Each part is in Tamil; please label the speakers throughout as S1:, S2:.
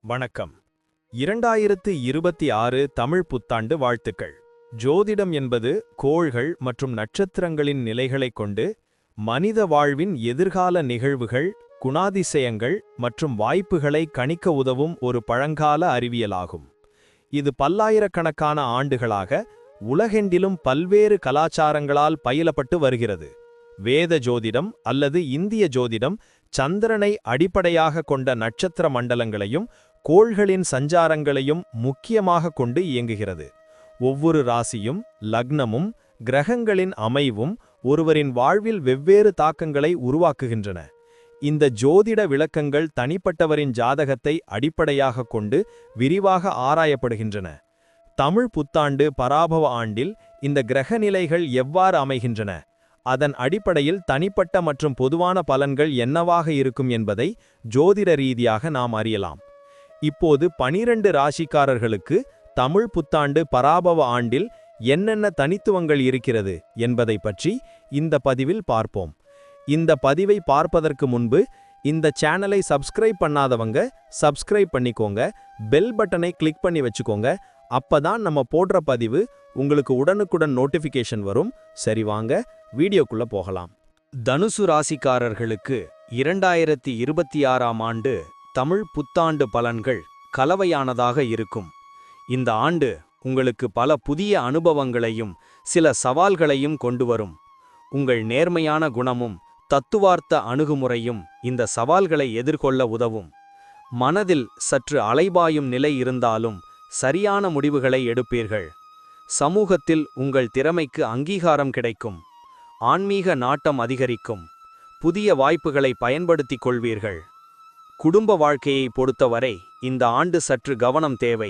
S1: வணக்கம். 2026 தமிழ் புத்தாண்டு வாழ்த்துக்கள். ஜோதிடம் என்பது கோள்கள் மற்றும் நட்சத்திரங்களின் நிலைகளைக் கொண்டு மனித வாழ்வின் எதிர்கால நிகழ்வுகள், குணாதிசயங்கள் மற்றும் வாய்ப்புகளை கணிக்க உதவும் ஒரு பழங்கால அறிவியலாகும். இது பல்லாயிரக்கணக்கான ஆண்டுகளாக உலகெங்கிலும் பல்வேறு கலாச்சாரங்களால் பயிலப்பட்டு வருகிறது. வேத ஜோதிடம் அல்லது இந்திய ஜோதிடம் சந்திரனை அடிப்படையாக கொண்ட நட்சத்திர மண்டலங்களையும் கோள்களின் சஞ்சாரங்களையும் முக்கியமாக கொண்டு இயங்குகிறது. ஒவ்வொரு ராசியும் லக்னமும் கிரகங்களின் அமைவும் ஒருவரின் வாழ்வில் வெவ்வேறு தாக்கங்களை உருவாக்குகின்றன. இந்த ஜோதிட விளக்கங்கள் தனிப்பட்டவரின் ஜாதகத்தை அடிப்படையாக கொண்டு விரிவாக ஆராயப்படுகின்றன. தமிழ் புத்தாண்டு பராபவ ஆண்டில் இந்த கிரகநிலைகள் எவ்வாறு அமைகின்றன, அதன் அடிப்படையில் தனிப்பட்ட மற்றும் பொதுவான பலன்கள் என்னவாக இருக்கும் என்பதை ஜோதிட ரீதியாக நாம் அறியலாம். இப்போது 12 ராசிக்காரர்களுக்கு தமிழ் புத்தாண்டு பராபவ ஆண்டில் என்னென்ன தனித்துவங்கள் இருக்கிறது என்பதை பற்றி இந்த பதிவில் பார்ப்போம். இந்த பதிவை பார்ப்பதற்கு முன்பு இந்த சேனலை சப்ஸ்கிரைப் பண்ணாதவங்க சப்ஸ்கிரைப் பண்ணிக்கோங்க, பெல் பட்டனை கிளிக் பண்ணி வச்சுக்கோங்க. அப்பதான் நம்ம போடுற பதிவு உங்களுக்கு உடனுக்குடன் நோட்டிஃபிகேஷன் வரும். சரி, வாங்க வீடியோக்குள்ள போகலாம். தனுசு ராசிக்காரர்களுக்கு 2026ஆம் ஆண்டு தமிழ் புத்தாண்டு பலன்கள் கலவையானதாக இருக்கும். இந்த ஆண்டு உங்களுக்கு பல புதிய அனுபவங்களையும் சில சவால்களையும் கொண்டு வரும். உங்கள் நேர்மையான குணமும் தத்துவார்த்த அணுகுமுறையும் இந்த சவால்களை எதிர்கொள்ள உதவும். மனதில் சற்று அலைபாயும் நிலை இருந்தாலும் சரியான முடிவுகளை எடுப்பீர்கள். சமூகத்தில் உங்கள் திறமைக்கு அங்கீகாரம் கிடைக்கும். ஆன்மீக நாட்டம் அதிகரிக்கும். புதிய வாய்ப்புகளை பயன்படுத்திக் கொள்வீர்கள். குடும்ப வாழ்க்கையை பொறுத்தவரை இந்த ஆண்டு சற்று கவனம் தேவை.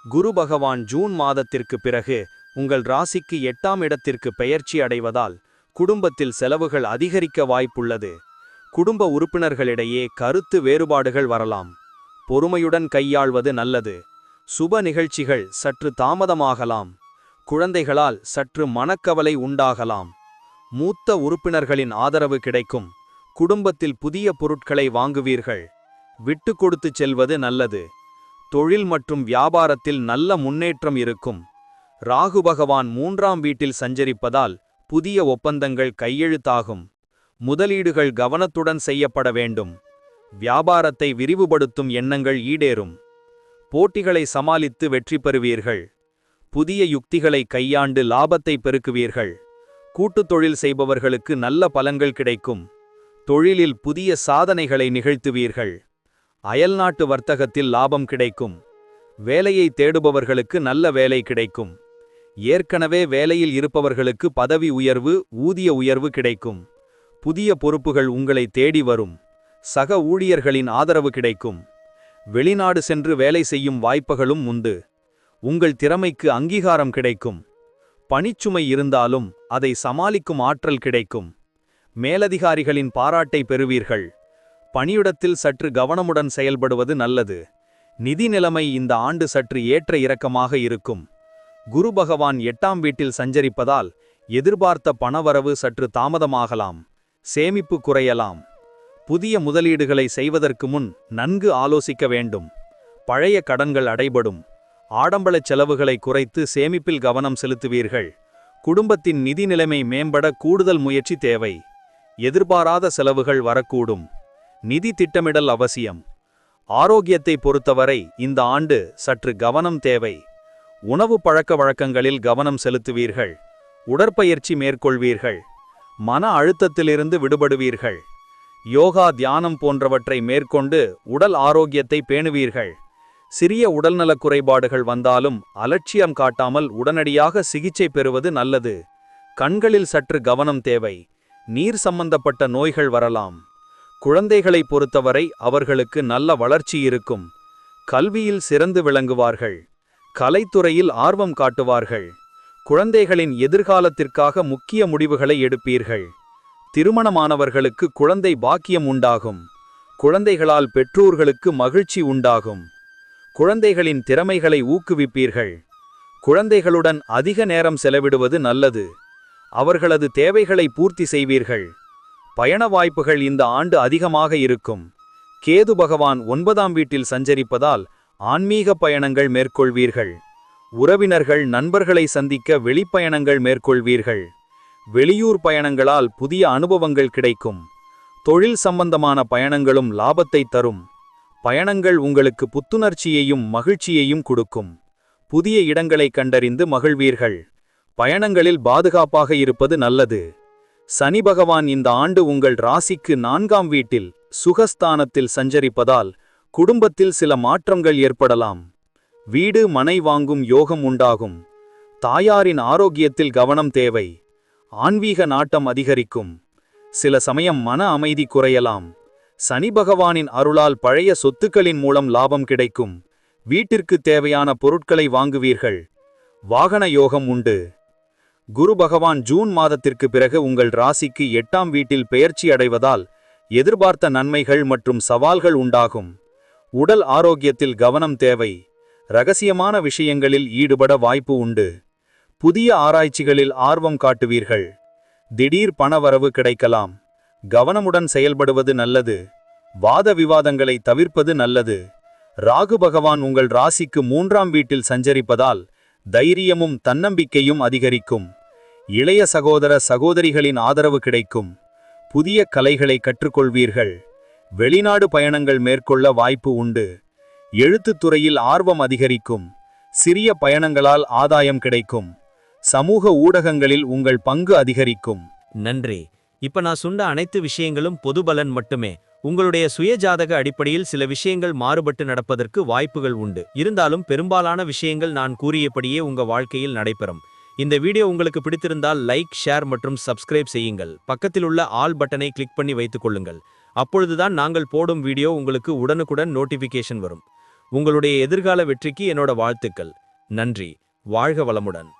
S1: குரு பகவான் ஜூன் மாதத்திற்கு பிறகு உங்கள் ராசிக்கு 8ஆம் இடத்திற்கு பெயர்ச்சி அடைவதால் குடும்பத்தில் செலவுகள் அதிகரிக்க வாய்ப்புள்ளது. குடும்ப உறுப்பினர்களிடையே கருத்து வேறுபாடுகள் வரலாம். பொறுமையுடன் கையாள்வது நல்லது. சுப நிகழ்ச்சிகள் சற்று தாமதமாகலாம். குழந்தைகளால் சற்று மனக்கவலை உண்டாகலாம். மூத்த உறுப்பினர்களின் ஆதரவு கிடைக்கும். குடும்பத்தில் புதிய பொருட்களை வாங்குவீர்கள். விட்டு கொடுத்து செல்வது நல்லது. தொழில் மற்றும் வியாபாரத்தில் நல்ல முன்னேற்றம் இருக்கும். ராகு பகவான் 3ஆம் வீட்டில் சஞ்சரிப்பதால் புதிய ஒப்பந்தங்கள் கையெழுத்தாகும். முதலீடுகள் கவனத்துடன் செய்யப்பட வேண்டும். வியாபாரத்தை விரிவுபடுத்தும் எண்ணங்கள் ஈடேறும். போட்டிகளை சமாளித்து வெற்றி பெறுவீர்கள். புதிய யுக்திகளை கையாண்டு லாபத்தை பெருக்குவீர்கள். கூட்டுத் தொழில் செய்பவர்களுக்கு நல்ல பலன்கள் கிடைக்கும். தொழிலில் புதிய சாதனைகளை நிகழ்த்துவீர்கள். அயல்நாட்டு வர்த்தகத்தில் லாபம் கிடைக்கும். வேலையை தேடுபவர்களுக்கு நல்ல வேலை கிடைக்கும். ஏற்கனவே வேலையில் இருப்பவர்களுக்கு பதவி உயர்வு, ஊதிய உயர்வு கிடைக்கும். புதிய பொறுப்புகள் உங்களை தேடி வரும். சக ஊழியர்களின் ஆதரவு கிடைக்கும். வெளிநாடு சென்று வேலை செய்யும் வாய்ப்புகளும் உண்டு. உங்கள் திறமைக்கு அங்கீகாரம் கிடைக்கும். பணிச்சுமை இருந்தாலும் அதை சமாளிக்கும் ஆற்றல் கிடைக்கும். மேலதிகாரிகளின் பாராட்டை பெறுவீர்கள். பணியிடத்தில் சற்று கவனமுடன் செயல்படுவது நல்லது. நிதி நிலைமை இந்த ஆண்டு சற்று ஏற்ற இறக்கமாக இருக்கும். குரு பகவான் 8ஆம் வீட்டில் சஞ்சரிப்பதால் எதிர்பார்த்த பணவரவு சற்று தாமதமாகலாம். சேமிப்பு குறையலாம். புதிய முதலீடுகளை செய்வதற்கு முன் நன்கு ஆலோசிக்க வேண்டும். பழைய கடன்கள் அடைபடும். ஆடம்பரச் செலவுகளை குறைத்து சேமிப்பில் கவனம் செலுத்துவீர்கள். குடும்பத்தின் நிதி நிலைமை மேம்பட கூடுதல் முயற்சி தேவை. எதிர்பாராத செலவுகள் வரக்கூடும். நிதி திட்டமிடல் அவசியம். ஆரோக்கியத்தை பொறுத்தவரை இந்த ஆண்டு சற்று கவனம் தேவை. உணவு பழக்க வழக்கங்களில் கவனம் செலுத்துவீர்கள். உடற்பயிற்சி மேற்கொள்வீர்கள். மன அழுத்தத்திலிருந்து விடுபடுவீர்கள். யோகா, தியானம் போன்றவற்றை மேற்கொண்டு உடல் ஆரோக்கியத்தை பேணுவீர்கள். சிறிய உடல்நலக் குறைபாடுகள் வந்தாலும் அலட்சியம் காட்டாமல் உடனடியாக சிகிச்சை பெறுவது நல்லது. கண்களில் சற்று கவனம் தேவை. நீர் சம்பந்தப்பட்ட நோய்கள் வரலாம். குழந்தைகளை பொறுத்தவரை அவர்களுக்கு நல்ல வளர்ச்சி இருக்கும். கல்வியில் சிறந்து விளங்குவார்கள். கலைத்துறையில் ஆர்வம் காட்டுவார்கள். குழந்தைகளின் எதிர்காலத்திற்காக முக்கிய முடிவுகளை எடுப்பீர்கள். திருமணமானவர்களுக்கு குழந்தை பாக்கியம் உண்டாகும். குழந்தைகளால் பெற்றோர்களுக்கு மகிழ்ச்சி உண்டாகும். குழந்தைகளின் திறமைகளை ஊக்குவிப்பீர்கள். குழந்தைகளுடன் அதிக நேரம் செலவிடுவது நல்லது. அவர்களது தேவைகளை பூர்த்தி செய்வீர்கள். பயண வாய்ப்புகள் இந்த ஆண்டு அதிகமாக இருக்கும். கேது பகவான் 9ஆம் வீட்டில் சஞ்சரிப்பதால்
S2: ஆன்மீக பயணங்கள் மேற்கொள்வீர்கள். உறவினர்கள் நண்பர்களை சந்திக்க வெளிப்பயணங்கள் மேற்கொள்வீர்கள். வெளியூர் பயணங்களால் புதிய அனுபவங்கள் கிடைக்கும். தொழில் சம்பந்தமான பயணங்களும் லாபத்தை தரும். பயணங்கள் உங்களுக்கு புத்துணர்ச்சியையும் மகிழ்ச்சியையும் கொடுக்கும். புதிய இடங்களை கண்டறிந்து மகிழ்வீர்கள். பயணங்களில் பாதுகாப்பாக இருப்பது நல்லது. சனி பகவான் இந்த ஆண்டு உங்கள் ராசிக்கு 4ஆம் வீட்டில் சுகஸ்தானத்தில் சஞ்சரிப்பதால் குடும்பத்தில் சில மாற்றங்கள் ஏற்படலாம். வீடு மனை வாங்கும் யோகம் உண்டாகும். தாயாரின் ஆரோக்கியத்தில் கவனம் தேவை. ஆன்மீக நாட்டம் அதிகரிக்கும். சில சமயம் மன அமைதி குறையலாம். சனி பகவானின் அருளால் பழைய சொத்துக்களின் மூலம் லாபம் கிடைக்கும். வீட்டிற்கு தேவையான பொருட்களை வாங்குவீர்கள். வாகன யோகம் உண்டு. குரு பகவான் ஜூன் மாதத்திற்கு பிறகு உங்கள் ராசிக்கு 8ஆம் வீட்டில் பெயர்ச்சி அடைவதால் எதிர்பார்த்த நன்மைகள் மற்றும் சவால்கள் உண்டாகும். உடல் ஆரோக்கியத்தில் கவனம் தேவை. இரகசியமான விஷயங்களில் ஈடுபட வாய்ப்பு உண்டு. புதிய ஆராய்ச்சிகளில் ஆர்வம் காட்டுவீர்கள். திடீர் பணவரவு கிடைக்கலாம். கவனமுடன் செயல்படுவது நல்லது. வாத விவாதங்களை தவிர்ப்பது நல்லது. ராகு பகவான் உங்கள் ராசிக்கு 3ஆம் வீட்டில் சஞ்சரிப்பதால் தைரியமும் தன்னம்பிக்கையும் அதிகரிக்கும். இளைய சகோதர சகோதரிகளின் ஆதரவு கிடைக்கும். புதிய கலைகளை கற்றுக்கொள்வீர்கள். வெளிநாடு பயணங்கள் மேற்கொள்ள வாய்ப்பு உண்டு. எழுத்துத் துறையில் ஆர்வம் அதிகரிக்கும். சிறிய பயணங்களால் ஆதாயம் கிடைக்கும். சமூக ஊடகங்களில் உங்கள் பங்கு அதிகரிக்கும்.
S1: நன்றி. இப்ப நான் சொன்ன அனைத்து விஷயங்களும் பொது பலன் மட்டுமே. உங்களுடைய சுயஜாதக அடிப்படையில் சில விஷயங்கள் மாறுபட்டு நடப்பதற்கு வாய்ப்புகள் உண்டு. இருந்தாலும் பெரும்பாலான விஷயங்கள் நான் கூறியபடியே உங்க வாழ்க்கையில் நடைபெறும். இந்த வீடியோ உங்களுக்கு பிடித்திருந்தால் லைக், ஷேர் மற்றும் சப்ஸ்கிரைப் செய்யுங்கள். பக்கத்தில் உள்ள ஆல் பட்டனை கிளிக் பண்ணி வைத்துக் கொள்ளுங்கள். அப்பொழுதுதான் நாங்கள் போடும் வீடியோ உங்களுக்கு உடனுக்குடன் நோட்டிபிகேஷன் வரும். உங்களுடைய எதிர்கால வெற்றிக்கு என்னோட வாழ்த்துக்கள். நன்றி. வாழ்க வளமுடன்.